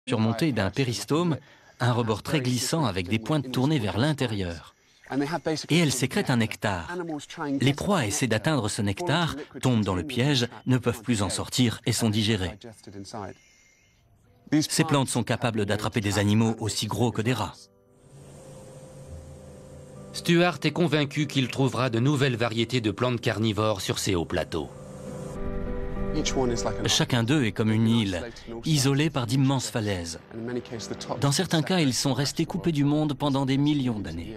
surmontée d'un péristome, un rebord très glissant avec des pointes tournées vers l'intérieur. Et elle sécrète un nectar. Les proies essaient d'atteindre ce nectar, tombent dans le piège, ne peuvent plus en sortir et sont digérées. Ces plantes sont capables d'attraper des animaux aussi gros que des rats. Stuart est convaincu qu'il trouvera de nouvelles variétés de plantes carnivores sur ces hauts plateaux. Chacun d'eux est comme une île, isolée par d'immenses falaises. Dans certains cas, ils sont restés coupés du monde pendant des millions d'années.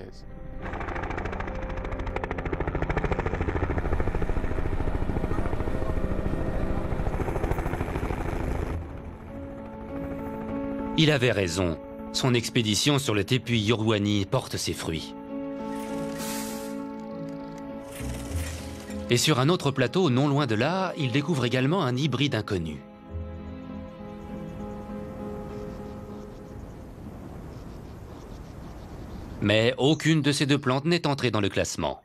Il avait raison. Son expédition sur le Tepuy Yuruani porte ses fruits. Et sur un autre plateau, non loin de là, il découvre également un hybride inconnu. Mais aucune de ces deux plantes n'est entrée dans le classement.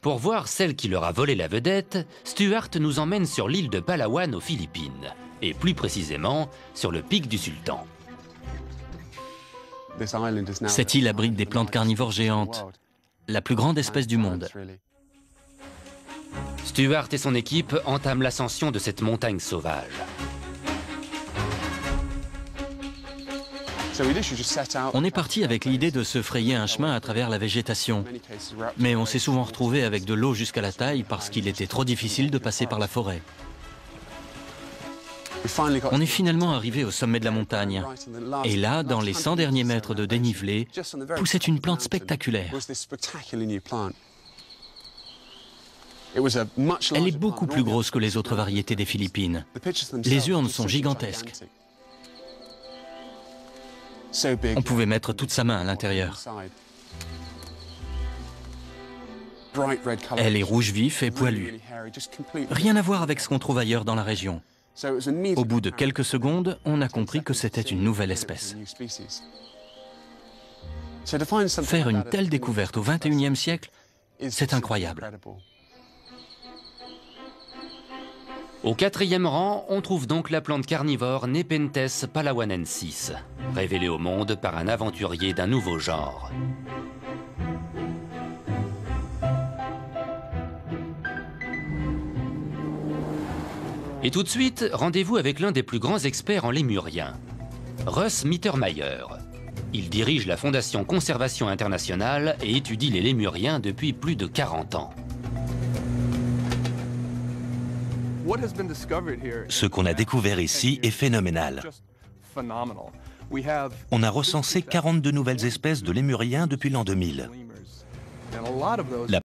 Pour voir celle qui leur a volé la vedette, Stuart nous emmène sur l'île de Palawan aux Philippines, et plus précisément sur le pic du Sultan. Cette île abrite des plantes carnivores géantes, la plus grande espèce du monde. Stuart et son équipe entament l'ascension de cette montagne sauvage. On est parti avec l'idée de se frayer un chemin à travers la végétation. Mais on s'est souvent retrouvé avec de l'eau jusqu'à la taille parce qu'il était trop difficile de passer par la forêt. On est finalement arrivé au sommet de la montagne. Et là, dans les 100 derniers mètres de dénivelé, poussait une plante spectaculaire. Elle est beaucoup plus grosse que les autres variétés des Philippines. Les urnes sont gigantesques. On pouvait mettre toute sa main à l'intérieur. Elle est rouge vif et poilue. Rien à voir avec ce qu'on trouve ailleurs dans la région. Au bout de quelques secondes, on a compris que c'était une nouvelle espèce. Faire une telle découverte au XXIe siècle, c'est incroyable. Au 4e rang, on trouve donc la plante carnivore Nepenthes palawanensis, révélée au monde par un aventurier d'un nouveau genre. Et tout de suite, rendez-vous avec l'un des plus grands experts en lémuriens, Russ Mittermeier. Il dirige la Fondation Conservation Internationale et étudie les lémuriens depuis plus de 40 ans. Ce qu'on a découvert ici est phénoménal. On a recensé 42 nouvelles espèces de lémuriens depuis l'an 2000. La